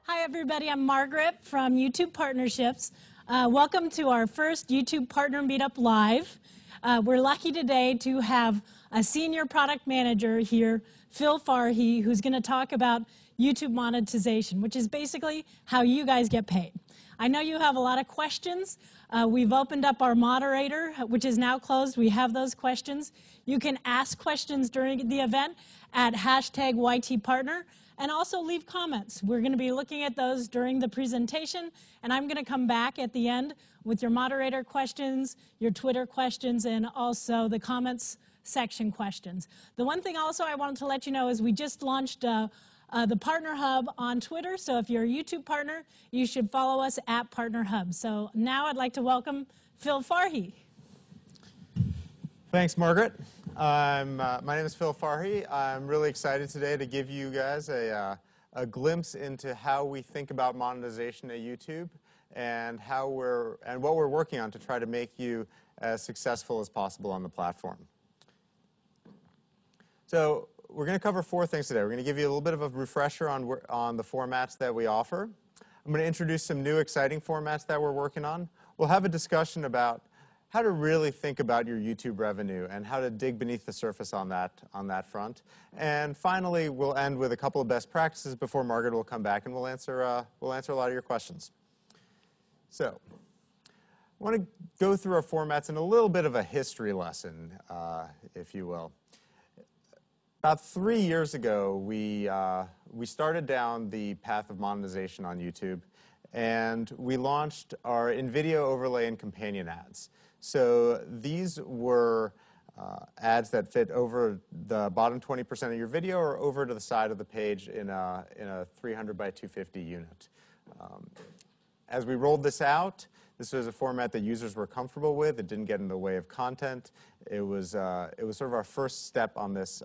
Hi, everybody. I'm Margaret from YouTube Partnerships. Welcome to our first YouTube Partner Meetup Live. We're lucky today to have a senior product manager here, Phil Farhi, who's going to talk about YouTube monetization, which is basically how you guys get paid. I know you have a lot of questions. We've opened up our moderator, which is now closed. We have those questions. You can ask questions during the event at #YTPartner. And also leave comments. We're going to be looking at those during the presentation, and I'm going to come back at the end with your moderator questions, your Twitter questions, and also the comments section questions. The one thing also I wanted to let you know is we just launched the Partner Hub on Twitter, so if you're a YouTube partner, you should follow us at Partner Hub. So now I'd like to welcome Phil Farhi. Thanks, Margaret. My name is Phil Farhi. I'm really excited today to give you guys a glimpse into how we think about monetization at YouTube and what we're working on to try to make you as successful as possible on the platform. So we're going to cover four things today. We're going to give you a little bit of a refresher on the formats that we offer. I'm going to introduce some new exciting formats that we're working on. We'll have a discussion about how to really think about your YouTube revenue and how to dig beneath the surface on that front. And finally, we'll end with a couple of best practices before Margaret will come back and we'll answer a lot of your questions. So I want to go through our formats in a little bit of a history lesson, if you will. About 3 years ago, we started down the path of monetization on YouTube, and we launched our InVideo overlay and companion ads. So these were ads that fit over the bottom 20% of your video or over to the side of the page in a 300 by 250 unit. As we rolled this out, this was a format that users were comfortable with. It didn't get in the way of content. It was sort of our first step on this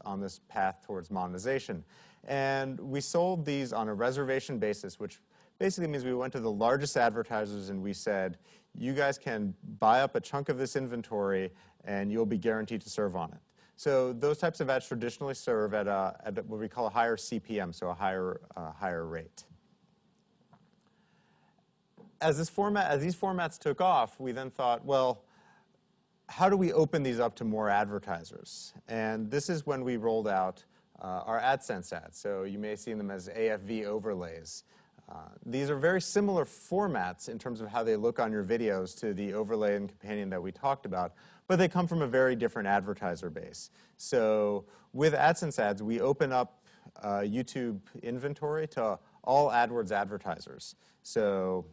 path towards monetization. And we sold these on a reservation basis, which basically means we went to the largest advertisers and we said, you guys can buy up a chunk of this inventory and you'll be guaranteed to serve on it. So those types of ads traditionally serve at what we call a higher CPM, so a higher rate. As these formats took off, we then thought, well, how do we open these up to more advertisers? And this is when we rolled out our AdSense ads. So you may have seen them as AFV overlays. These are very similar formats in terms of how they look on your videos to the overlay and companion that we talked about, but they come from a very different advertiser base. So with AdSense ads, we open up YouTube inventory to all AdWords advertisers. So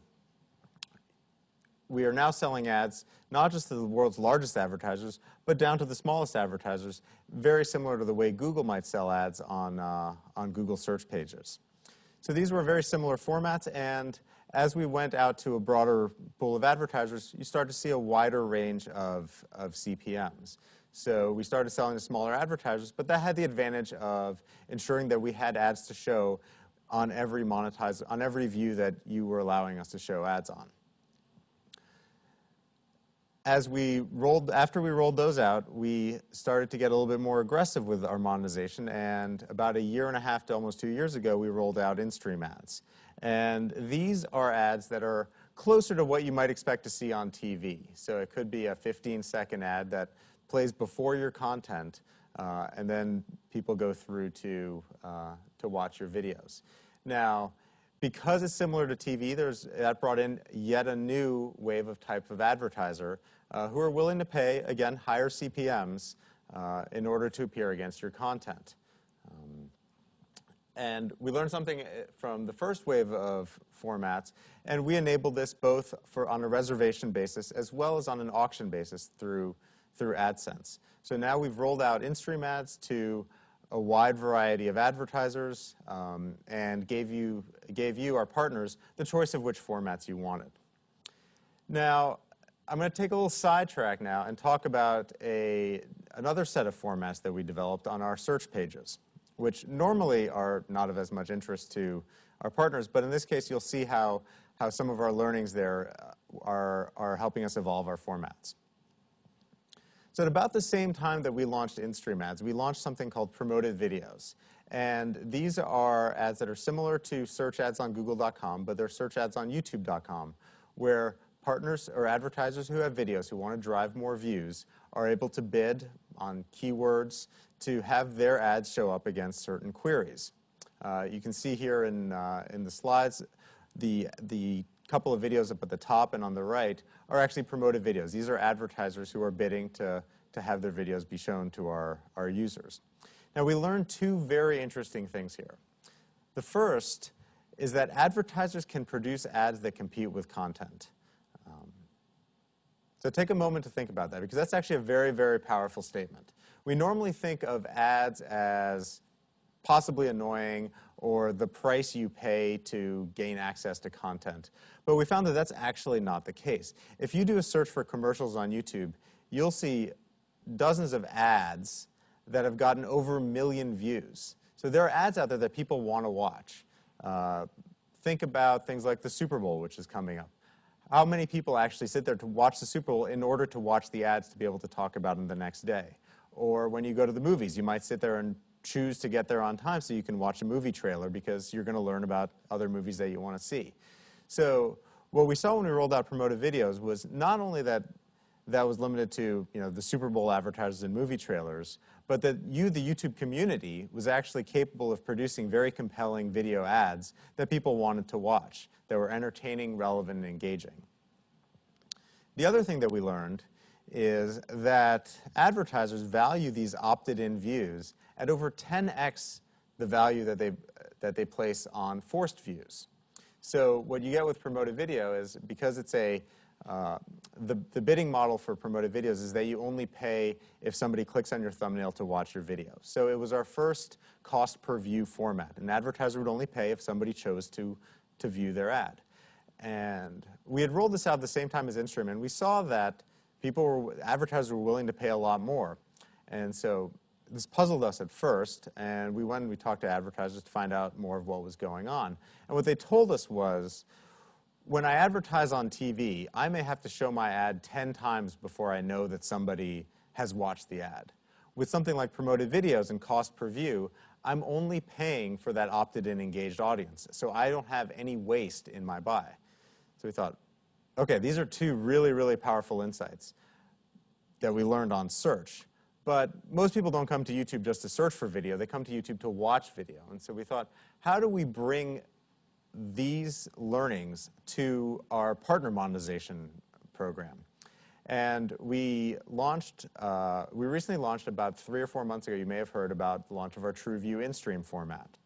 we are now selling ads not just to the world's largest advertisers, but down to the smallest advertisers, very similar to the way Google might sell ads on Google search pages. So these were very similar formats, and as we went out to a broader pool of advertisers, you start to see a wider range of CPMs. So we started selling to smaller advertisers, but that had the advantage of ensuring that we had ads to show on every view that you were allowing us to show ads on. After we rolled those out, we started to get a little bit more aggressive with our monetization, and about 1.5 years to almost 2 years ago, we rolled out in-stream ads. And these are ads that are closer to what you might expect to see on TV. So it could be a 15-second ad that plays before your content, and then people go through to watch your videos. Now, because it's similar to TV, that brought in yet a new wave of type of advertiser who are willing to pay, again, higher CPMs in order to appear against your content. And we learned something from the first wave of formats, and we enabled this both on a reservation basis as well as on an auction basis through AdSense. So now we've rolled out in-stream ads to a wide variety of advertisers and gave you, our partners, the choice of which formats you wanted. Now, I'm going to take a little sidetrack now and talk about another set of formats that we developed on our search pages, which normally are not of as much interest to our partners, but in this case, you'll see how some of our learnings there are helping us evolve our formats. So at about the same time that we launched in-stream ads, we launched something called promoted videos. And these are ads that are similar to search ads on Google.com, but they're search ads on YouTube.com, where partners or advertisers who have videos who want to drive more views are able to bid on keywords to have their ads show up against certain queries. You can see here in the slides the couple of videos up at the top and on the right are actually promoted videos. These are advertisers who are bidding to have their videos be shown to our users. Now, we learned two very interesting things here. The first is that advertisers can produce ads that compete with content. So take a moment to think about that, because that's actually a very, very powerful statement. We normally think of ads as possibly annoying or the price you pay to gain access to content. But we found that that's actually not the case. If you do a search for commercials on YouTube, you'll see dozens of ads that have gotten over 1 million views. So there are ads out there that people want to watch. Think about things like the Super Bowl, which is coming up. How many people actually sit there to watch the Super Bowl in order to watch the ads to be able to talk about them the next day? Or when you go to the movies, you might sit there and choose to get there on time so you can watch a movie trailer because you're going to learn about other movies that you want to see. So what we saw when we rolled out promoted videos was not only that that was limited to the Super Bowl advertisers and movie trailers, but that the YouTube community was actually capable of producing very compelling video ads that people wanted to watch, that were entertaining, relevant, and engaging. The other thing that we learned is that advertisers value these opted-in views at over 10x the value that they place on forced views. So what you get with promoted video is, because it's the bidding model for promoted videos is that you only pay if somebody clicks on your thumbnail to watch your video. So it was our first cost per view format. An advertiser would only pay if somebody chose to view their ad. And we had rolled this out at the same time as InStream, and we saw that advertisers were willing to pay a lot more. And so this puzzled us at first, and we went and we talked to advertisers to find out more of what was going on. And what they told us was, when I advertise on TV, I may have to show my ad 10 times before I know that somebody has watched the ad. With something like promoted videos and cost per view, I'm only paying for that opted-in engaged audience, so I don't have any waste in my buy. So we thought, okay, these are two really, really powerful insights that we learned on search. But most people don't come to YouTube just to search for video. They come to YouTube to watch video. And so we thought, how do we bring these learnings to our partner monetization program? And we recently launched about 3 or 4 months ago. You may have heard about the launch of our TrueView in-stream format.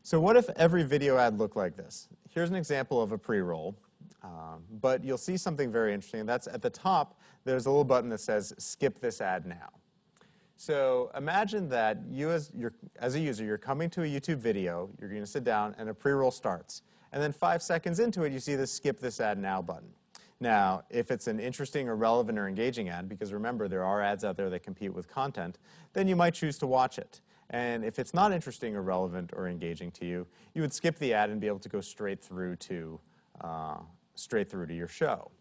So what if every video ad looked like this? Here's an example of a pre-roll, but you'll see something very interesting. And that's at the top, there's a little button that says, skip this ad now. So imagine that you, as a user, you're coming to a YouTube video, you're going to sit down, and a pre-roll starts. And then 5 seconds into it, you see the skip this ad now button. Now, if it's an interesting or relevant or engaging ad, because remember, there are ads out there that compete with content, then you might choose to watch it. And if it's not interesting or relevant or engaging to you, you would skip the ad and be able to go straight through to your show.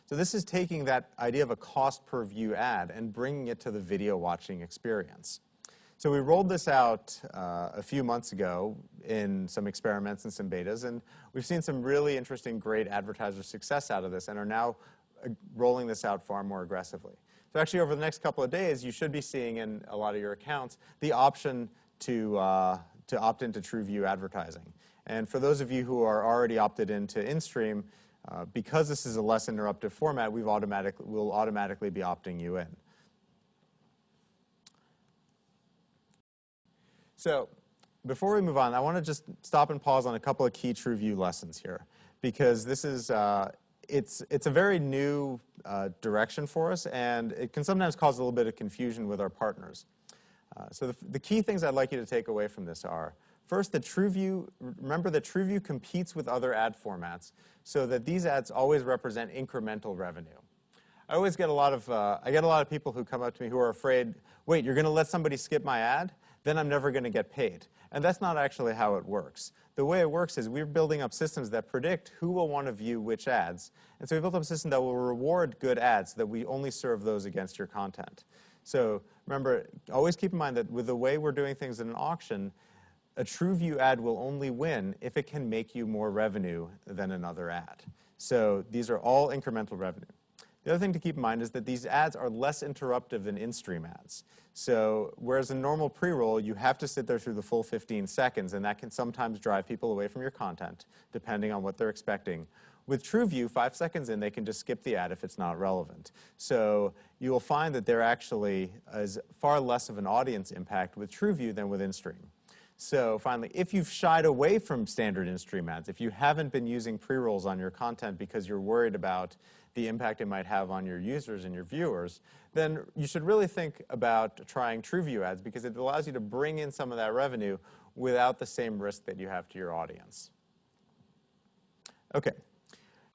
So this is taking that idea of a cost per view ad and bringing it to the video watching experience. So we rolled this out a few months ago in some experiments and some betas, and we've seen some really interesting, great advertiser success out of this and are now rolling this out far more aggressively. So actually, over the next couple of days, you should be seeing in a lot of your accounts the option to opt into TrueView advertising. And for those of you who are already opted into InStream, because this is a less interruptive format, we'll automatically be opting you in. So before we move on, I want to just stop and pause on a couple of key TrueView lessons here, because this is it's a very new direction for us, and it can sometimes cause a little bit of confusion with our partners. So the key things I'd like you to take away from this are, first, remember that TrueView competes with other ad formats so that these ads always represent incremental revenue. I get a lot of people who come up to me who are afraid, wait, you're going to let somebody skip my ad? Then I'm never going to get paid. And that's not actually how it works. The way it works is we're building up systems that predict who will want to view which ads. And so we built up a system that will reward good ads so that we only serve those against your content. So remember, always keep in mind that with the way we're doing things in an auction, a TrueView ad will only win if it can make you more revenue than another ad. So these are all incremental revenue. The other thing to keep in mind is that these ads are less interruptive than in-stream ads. So whereas in normal pre-roll, you have to sit there through the full 15 seconds, and that can sometimes drive people away from your content, depending on what they're expecting. With TrueView, 5 seconds in, they can just skip the ad if it's not relevant. So you will find that there actually is far less of an audience impact with TrueView than with in-stream. So finally, if you've shied away from standard in-stream ads, if you haven't been using pre-rolls on your content because you're worried about the impact it might have on your users and your viewers, then you should really think about trying TrueView ads because it allows you to bring in some of that revenue without the same risk that you have to your audience. Okay.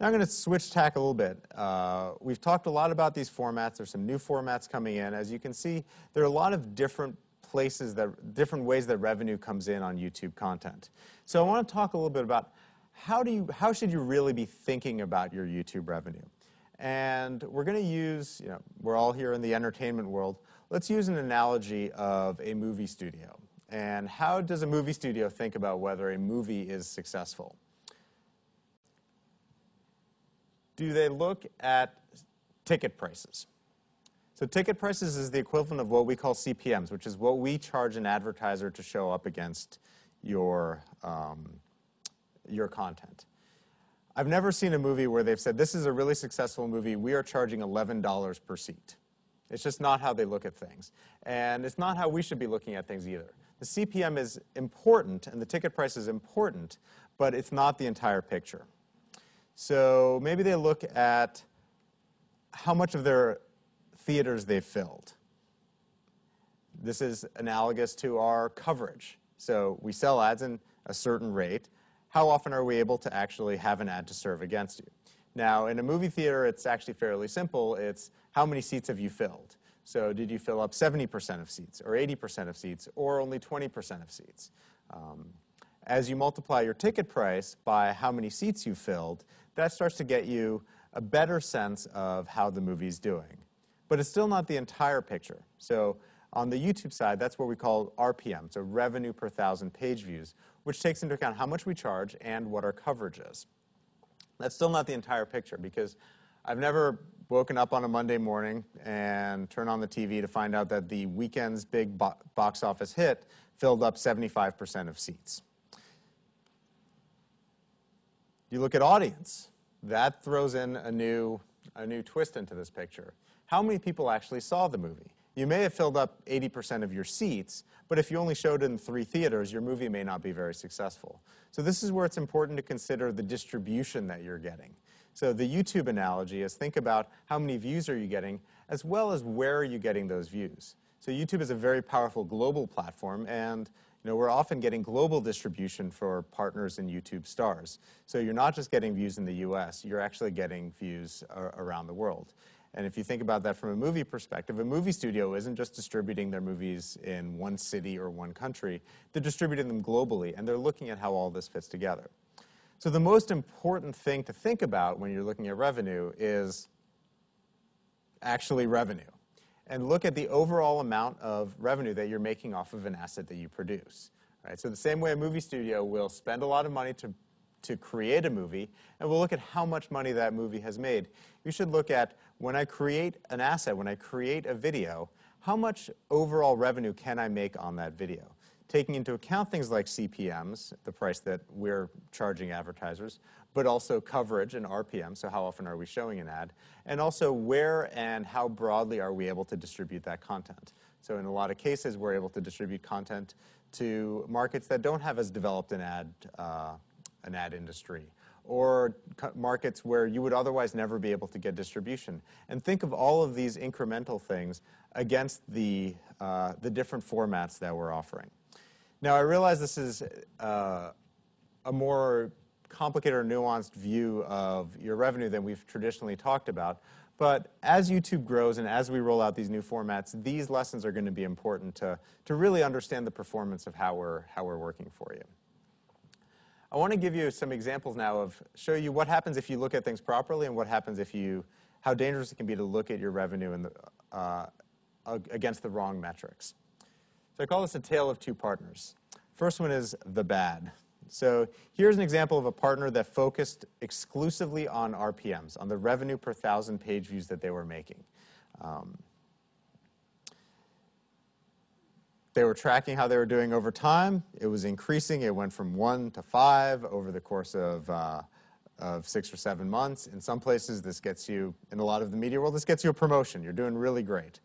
Now I'm going to switch tack a little bit. We've talked a lot about these formats. There's some new formats coming in. As you can see, there are a lot of different different ways that revenue comes in on YouTube content. So I want to talk a little bit about how should you really be thinking about your YouTube revenue. And we're going to use, we're all here in the entertainment world. Let's use an analogy of a movie studio. And how does a movie studio think about whether a movie is successful? Do they look at ticket prices? So ticket prices is the equivalent of what we call CPMs, which is what we charge an advertiser to show up against your content. I've never seen a movie where they've said, this is a really successful movie, we are charging $11 per seat. It's just not how they look at things. And it's not how we should be looking at things either. The CPM is important, and the ticket price is important, but it's not the entire picture. So maybe they look at how much of their theaters they've filled. This is analogous to our coverage. So we sell ads in a certain rate. How often are we able to actually have an ad to serve against you? Now, in a movie theater, it's actually fairly simple. It's how many seats have you filled? So did you fill up 70% of seats, or 80% of seats, or only 20% of seats? As you multiply your ticket price by how many seats you filled, that starts to get you a better sense of how the movie's doing. But it's still not the entire picture. So on the YouTube side, that's what we call RPM, so revenue per 1,000 page views, which takes into account how much we charge and what our coverage is. That's still not the entire picture because I've never woken up on a Monday morning and turned on the TV to find out that the weekend's big box office hit filled up 75% of seats. You look at audience. That throws in a new twist into this picture. How many people actually saw the movie? You may have filled up 80% of your seats, but if you only showed it in 3 theaters, your movie may not be very successful. So this is where it's important to consider the distribution that you're getting. So the YouTube analogy is think about how many views are you getting, as well as where are you getting those views. So YouTube is a very powerful global platform, and we're often getting global distribution for partners in YouTube stars. So you're not just getting views in the US, you're actually getting views around the world. And if you think about that from a movie perspective, a movie studio isn't just distributing their movies in one city or one country. They're distributing them globally, and they're looking at how all this fits together. So the most important thing to think about when you're looking at revenue is actually revenue. And look at the overall amount of revenue that you're making off of an asset that you produce. Right? So the same way a movie studio will spend a lot of money to create a movie, and we'll look at how much money that movie has made. You should look at, when I create an asset, when I create a video, how much overall revenue can I make on that video? Taking into account things like CPMs, the price that we're charging advertisers, but also coverage and RPM, so how often are we showing an ad, and also where and how broadly are we able to distribute that content. So in a lot of cases, we're able to distribute content to markets that don't have as developed an ad industry, or markets where you would otherwise never be able to get distribution. And think of all of these incremental things against the different formats that we're offering. Now, I realize this is a more complicated or nuanced view of your revenue than we've traditionally talked about, but as YouTube grows and as we roll out these new formats, these lessons are going to be important to really understand the performance of how we're working for you. I want to give you some examples now of show you what happens if you look at things properly and what happens if how dangerous it can be to look at your revenue against the wrong metrics. So I call this a tale of two partners. First one is the bad. So here's an example of a partner that focused exclusively on RPMs, on the revenue per 1,000 page views that they were making. They were tracking how they were doing over time. It was increasing. It went from 1 to 5 over the course of 6 or 7 months. In some places, this gets you, in a lot of the media world, this gets you a promotion. You're doing really great.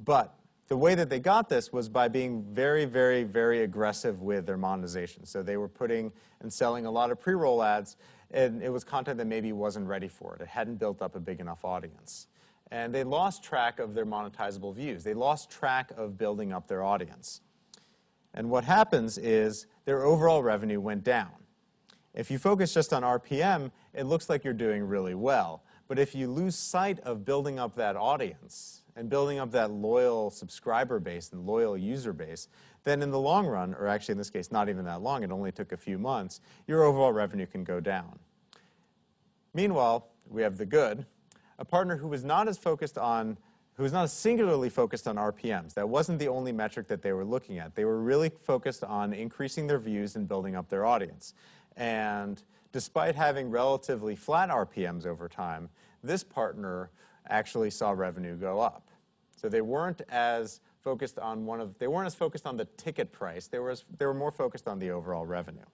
But the way that they got this was by being very, very, very aggressive with their monetization. So they were putting and selling a lot of pre-roll ads, and it was content that maybe wasn't ready for it. It hadn't built up a big enough audience. And they lost track of their monetizable views. They lost track of building up their audience. And what happens is their overall revenue went down. If you focus just on RPM, it looks like you're doing really well. But if you lose sight of building up that audience and building up that loyal subscriber base and loyal user base, then in the long run, or actually in this case not even that long, it only took a few months, your overall revenue can go down. Meanwhile, we have the good, a partner who was not as focused on, who was not as singularly focused on RPMs. That wasn't the only metric that they were looking at. They were really focused on increasing their views and building up their audience. And despite having relatively flat RPMs over time, this partner actually saw revenue go up. So they weren't as focused on they weren't as focused on the ticket price. They were more focused on the overall revenue.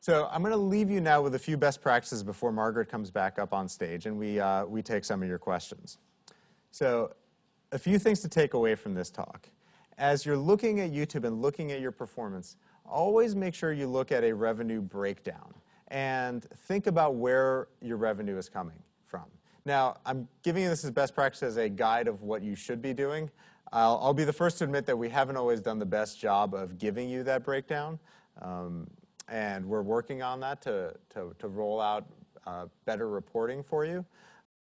So I'm going to leave you now with a few best practices before Margaret comes back up on stage and we take some of your questions. So a few things to take away from this talk. As you're looking at YouTube and looking at your performance, always make sure you look at a revenue breakdown and think about where your revenue is coming from. Now, I'm giving you this as best practice as a guide of what you should be doing. I'll be the first to admit that we haven't always done the best job of giving you that breakdown. And we're working on that to roll out better reporting for you.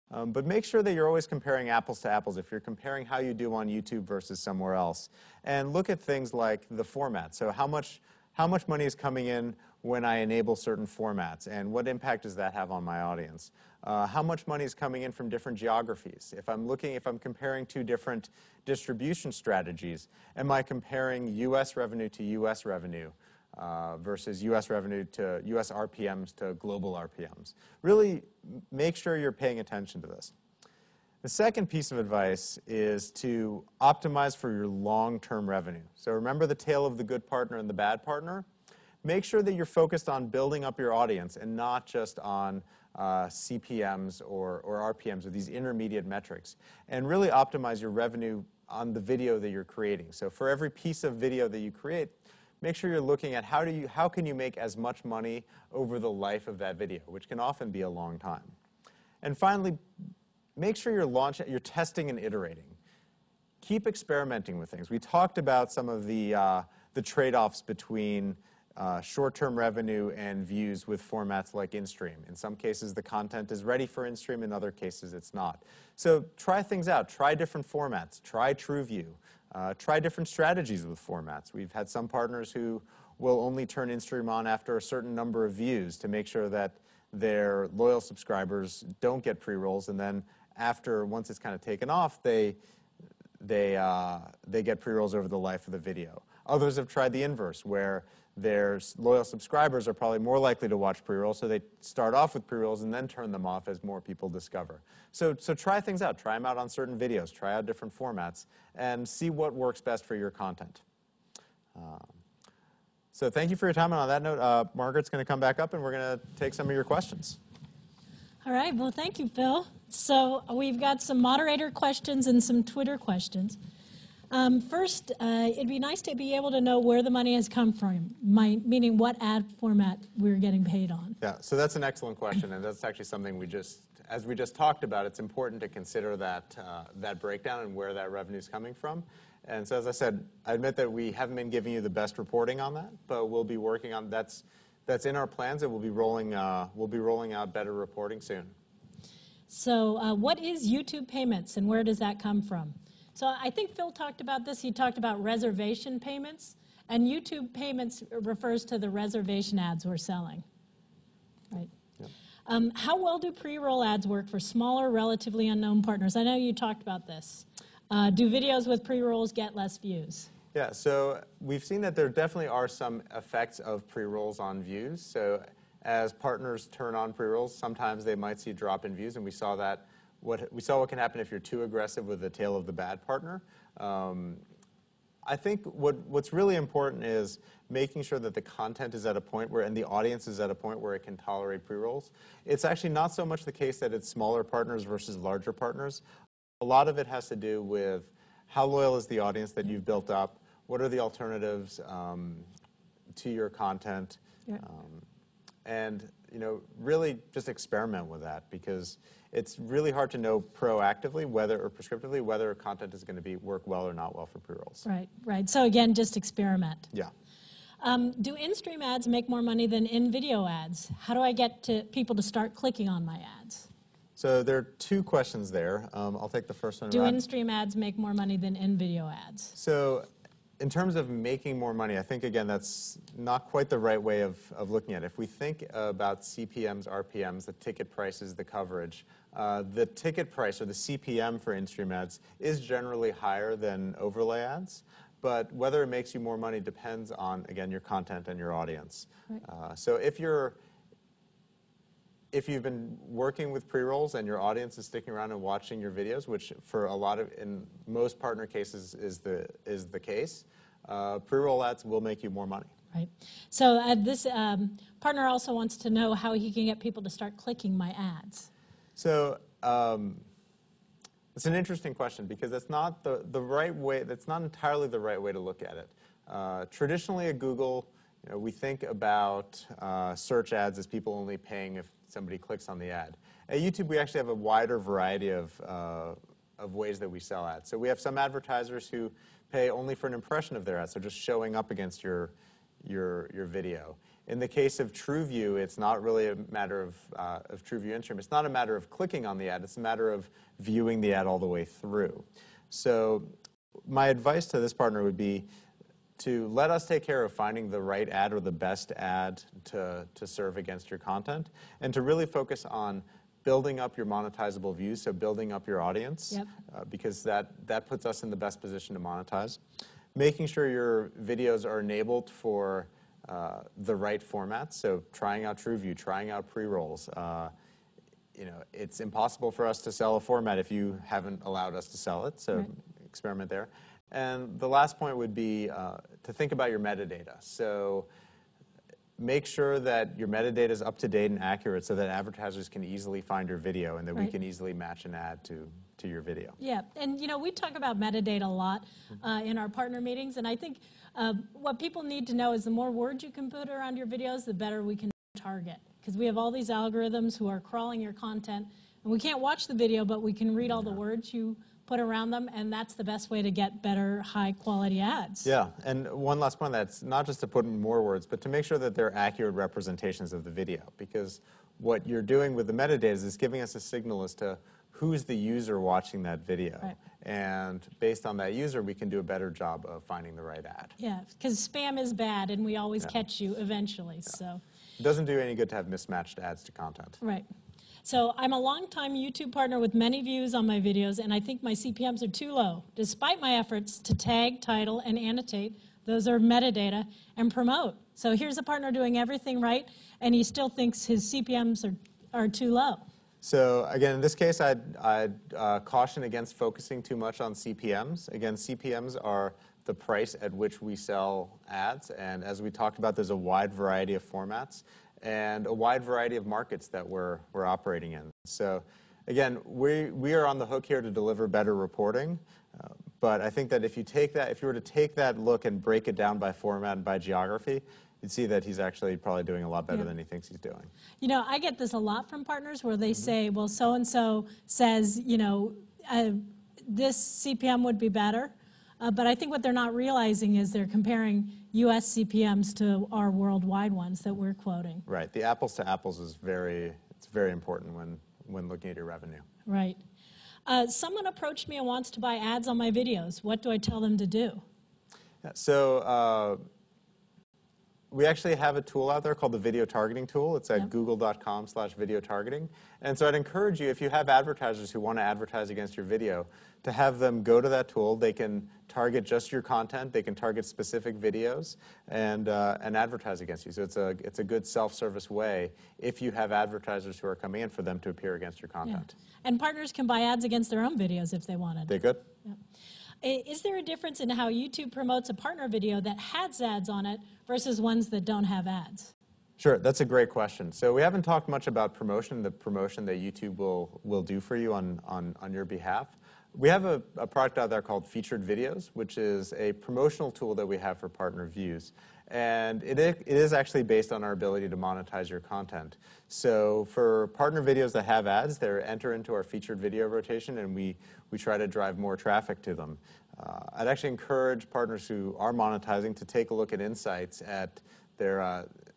But make sure that you're always comparing apples to apples if you're comparing how you do on YouTube versus somewhere else. And look at things like the format. So how much money is coming in when I enable certain formats, and what impact does that have on my audience? How much money is coming in from different geographies? If I'm comparing two different distribution strategies, am I comparing US revenue to US revenue? Versus US revenue to US RPMs to global RPMs. Really make sure you're paying attention to this. The second piece of advice is to optimize for your long-term revenue. So remember the tale of the good partner and the bad partner? Make sure that you're focused on building up your audience and not just on CPMs or RPMs or these intermediate metrics. And really optimize your revenue on the video that you're creating. So for every piece of video that you create, make sure you're looking at how can you make as much money over the life of that video, which can often be a long time. And finally, make sure you're testing and iterating. Keep experimenting with things. We talked about some of the trade-offs between short-term revenue and views with formats like InStream. In some cases, the content is ready for InStream. In other cases, it's not. So try things out. Try different formats. Try TrueView. Try different strategies with formats. We've had some partners who will only turn InStream on after a certain number of views to make sure that their loyal subscribers don't get pre-rolls, and then once it's kind of taken off, they get pre-rolls over the life of the video. Others have tried the inverse, where their loyal subscribers are probably more likely to watch pre-rolls, so they start off with pre-rolls and then turn them off as more people discover. So try things out. Try them out on certain videos. Try out different formats and see what works best for your content. So thank you for your time. And on that note, Margaret's going to come back up and we're going to take some of your questions. All right. Well, thank you, Phil. So we've got some moderator questions and some Twitter questions. First, it'd be nice to be able to know where the money has come from, meaning what ad format we're getting paid on. Yeah, so that's an excellent question, and that's actually something as we just talked about, it's important to consider that breakdown and where that revenue is coming from. And so as I said, I admit that we haven't been giving you the best reporting on that, but we'll be working on that's in our plans, and we'll be rolling out better reporting soon. So what is YouTube payments, and where does that come from? So I think Phil talked about this. He talked about reservation payments, and YouTube payments refers to the reservation ads we're selling, right? How well do pre-roll ads work for smaller, relatively unknown partners? I know you talked about this. Do videos with pre-rolls get less views? Yeah, so we've seen that there definitely are some effects of pre-rolls on views. So as partners turn on pre-rolls, sometimes they might see a drop in views, and we saw that. We saw what can happen if you're too aggressive with the tail of the bad partner. I think what's really important is making sure that the content is at a point where, and the audience is at a point where it can tolerate pre-rolls. It's actually not so much the case that it's smaller partners versus larger partners. A lot of it has to do with how loyal is the audience that you've built up, what are the alternatives to your content, Yeah. And really just experiment with that, because it's really hard to know proactively or prescriptively whether content is going to work well or not well for pre-rolls. Right, right. So again, just experiment. Yeah. Do in-stream ads make more money than in-video ads? How do I get people to start clicking on my ads? So there are two questions there. I'll take the first one. Do in-stream ads make more money than in-video ads? So in terms of making more money, I think, again, that's not quite the right way of looking at it. If we think about CPMs, RPMs, the ticket prices, the coverage, the ticket price or the CPM for in-stream ads is generally higher than overlay ads. But whether it makes you more money depends on, again, your content and your audience. Right. So if you've been working with pre-rolls and your audience is sticking around and watching your videos, which in most partner cases is the case, pre-roll ads will make you more money. Right. So this partner also wants to know how he can get people to start clicking my ads. So it's an interesting question, because that's not the right way. That's not entirely the right way to look at it. Traditionally at Google, we think about search ads as people only paying if somebody clicks on the ad. At YouTube, we actually have a wider variety of ways that we sell ads. So we have some advertisers who pay only for an impression of their ad, so just showing up against your video. In the case of TrueView, it's not really a matter of TrueView in-stream. It's not a matter of clicking on the ad. It's a matter of viewing the ad all the way through. So my advice to this partner would be to let us take care of finding the right ad or the best ad to serve against your content, and to really focus on building up your monetizable views, so building up your audience, Yep. Because that puts us in the best position to monetize. Making sure your videos are enabled for the right formats, so trying out TrueView, trying out pre-rolls. It's impossible for us to sell a format if you haven't allowed us to sell it, so right. Experiment there. And the last point would be to think about your metadata. So make sure that your metadata is up to date and accurate, so that advertisers can easily find your video, and that right. we can easily match an ad to your video. Yeah, and we talk about metadata a lot in our partner meetings, and I think what people need to know is the more words you can put around your videos, the better we can target. Because we have all these algorithms who are crawling your content, and we can't watch the video, but we can read all the words you put around them, and that's the best way to get better, high-quality ads. Yeah, and one last point, that's not just to put in more words, but to make sure that they're accurate representations of the video, because what you're doing with the metadata is giving us a signal as to who's the user watching that video. Right. And based on that user, we can do a better job of finding the right ad. Yeah, because spam is bad, and we always catch you eventually. Yeah. So it doesn't do any good to have mismatched ads to content. Right. So I'm a longtime YouTube partner with many views on my videos, and I think my CPMs are too low. Despite my efforts to tag, title, and annotate, those are metadata, and promote. So here's a partner doing everything right, and he still thinks his CPMs are too low. So again, in this case, I'd caution against focusing too much on CPMs. Again, CPMs are the price at which we sell ads, and as we talked about, there's a wide variety of formats and a wide variety of markets that we're operating in. So again, we are on the hook here to deliver better reporting, but I think that if you were to take that look and break it down by format and by geography, you'd see that he's actually probably doing a lot better than he thinks he's doing. I get this a lot from partners where they say, well, so-and-so says, this CPM would be better. But I think what they're not realizing is they're comparing U.S. CPMs to our worldwide ones that we're quoting. Right. The apples to apples is very important when looking at your revenue. Right. Someone approached me and wants to buy ads on my videos. What do I tell them to do? Yeah, so we actually have a tool out there called the video targeting tool. It's at Yep. google.com/video targeting. And so I'd encourage you, if you have advertisers who want to advertise against your video, to have them go to that tool. They can target just your content. They can target specific videos and advertise against you. So it's a good self-service way if you have advertisers who are coming in for them to appear against your content. Yeah. And partners can buy ads against their own videos if they wanted. They could. Yeah. Is there a difference in how YouTube promotes a partner video that has ads on it versus ones that don't have ads? Sure, that's a great question. So we haven't talked much about promotion, the promotion that YouTube will do for you on your behalf. We have a product out there called Featured Videos, which is a promotional tool that we have for partner views. And it is actually based on our ability to monetize your content. So for partner videos that have ads, they enter into our featured video rotation, and we try to drive more traffic to them. I'd actually encourage partners who are monetizing to take a look at insights at their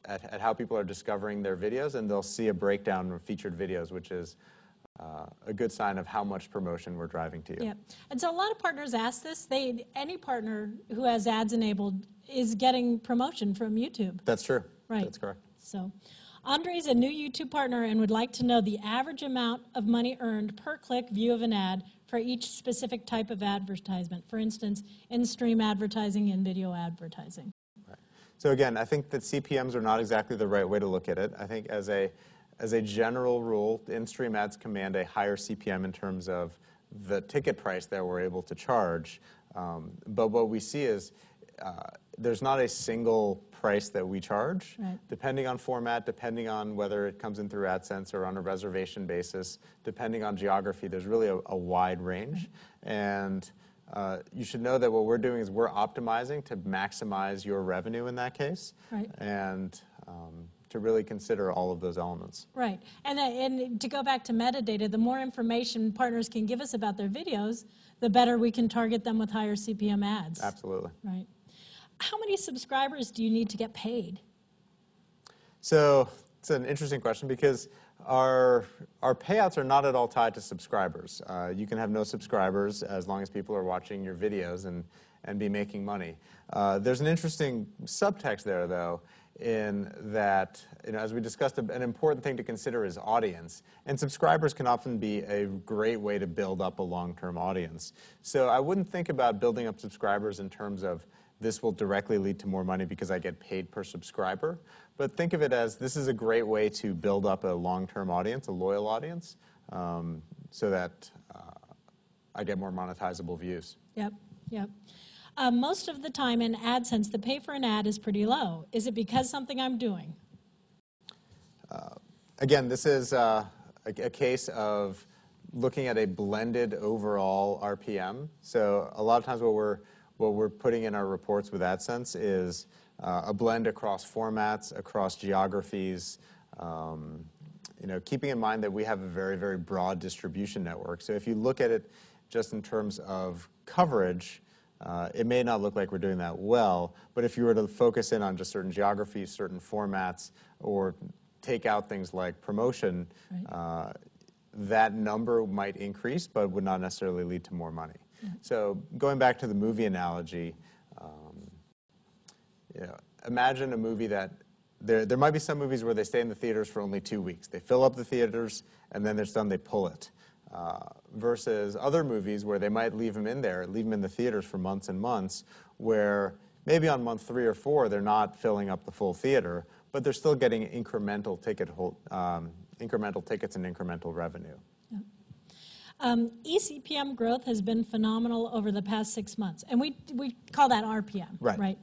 at how people are discovering their videos, and they'll see a breakdown of featured videos, which is a good sign of how much promotion we're driving to you. Yeah, and so a lot of partners ask this. Any partner who has ads enabled is getting promotion from YouTube. That's true. Right. That's correct. So, Andre's a new YouTube partner and would like to know the average amount of money earned per click view of an ad for each specific type of advertisement. For instance, in-stream advertising and video advertising. Right. So again, I think that CPMs are not exactly the right way to look at it. I think as a general rule, in-stream ads command a higher CPM in terms of the ticket price that we're able to charge. But what we see is there's not a single price that we charge. Right. Depending on format, depending on whether it comes in through AdSense or on a reservation basis, depending on geography, there's really a wide range. Right. And you should know that what we're doing is we're optimizing to maximize your revenue in that case. Right. And to really consider all of those elements. Right. And to go back to metadata, the more information partners can give us about their videos, the better we can target them with higher CPM ads. Absolutely. Right. How many subscribers do you need to get paid? So it's an interesting question because our payouts are not at all tied to subscribers. You can have no subscribers as long as people are watching your videos and be making money. There's an interesting subtext there, though, in that, as we discussed, an important thing to consider is audience. And subscribers can often be a great way to build up a long-term audience. So I wouldn't think about building up subscribers in terms of this will directly lead to more money because I get paid per subscriber. But think of it as this is a great way to build up a long-term audience, a loyal audience, so that I get more monetizable views. Yep, yep. Most of the time in AdSense, the pay for an ad is pretty low. Is it because something I'm doing? Again, this is a case of looking at a blended overall RPM. So a lot of times what we're putting in our reports with AdSense is a blend across formats, across geographies, keeping in mind that we have a very, very broad distribution network. So if you look at it just in terms of coverage, it may not look like we're doing that well, but if you were to focus in on just certain geographies, certain formats, or take out things like promotion, right, that number might increase, but would not necessarily lead to more money. Mm-hmm. So going back to the movie analogy, imagine a movie that there might be some movies where they stay in the theaters for only 2 weeks. They fill up the theaters, and then they're done, they pull it. Versus other movies where they might leave them in the theaters for months and months, where maybe on month 3 or 4 they're not filling up the full theater, but they're still getting incremental tickets and incremental revenue. eCPM growth has been phenomenal over the past 6 months, and we call that RPM, right? Right.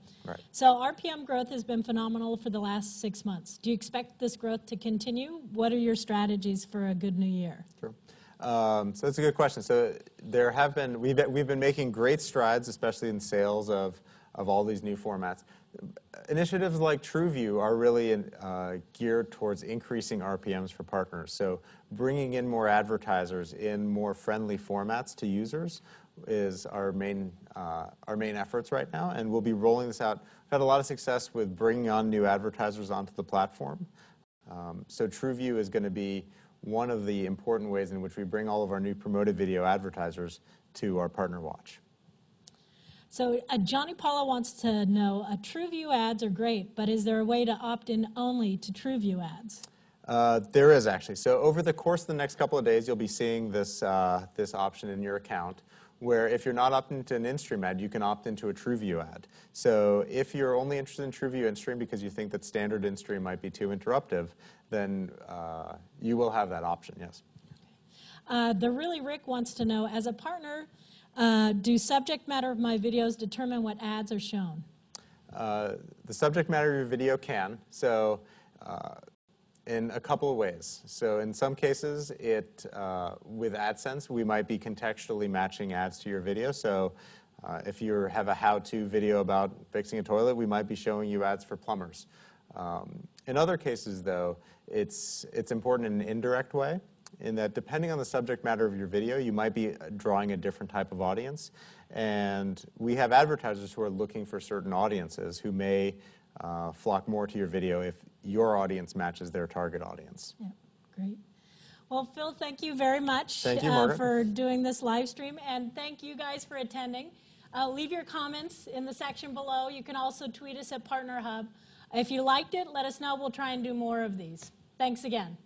So RPM growth has been phenomenal for the last 6 months. Do you expect this growth to continue? What are your strategies for a good new year? Sure. So that's a good question. So we've been making great strides, especially in sales of all these new formats. Initiatives like TrueView are really geared towards increasing RPMs for partners. So bringing in more advertisers in more friendly formats to users is our main efforts right now, and we'll be rolling this out. We've had a lot of success with bringing on new advertisers onto the platform. So TrueView is going to be one of the important ways in which we bring all of our new promoted video advertisers to our partner watch. So Johnny Paula wants to know, TrueView ads are great, but is there a way to opt in only to TrueView ads? There is actually. So over the course of the next couple of days, you'll be seeing this, this option in your account, where if you're not opting into an in-stream ad, you can opt into a TrueView ad. So if you're only interested in TrueView in-stream because you think that standard in-stream might be too interruptive, then you will have that option, yes. The ReallyRick wants to know, as a partner, do subject matter of my videos determine what ads are shown? The subject matter of your video can. So in a couple of ways. So in some cases, with AdSense, we might be contextually matching ads to your video. So if you have a how-to video about fixing a toilet, we might be showing you ads for plumbers. In other cases, though, it's important in an indirect way, in that depending on the subject matter of your video, you might be drawing a different type of audience. And we have advertisers who are looking for certain audiences who may flock more to your video if your audience matches their target audience. Yeah, great. Well, Phil, thank you very much for doing this live stream, and thank you guys for attending. Leave your comments in the section below. You can also tweet us at Partner Hub. If you liked it, let us know. We'll try and do more of these. Thanks again.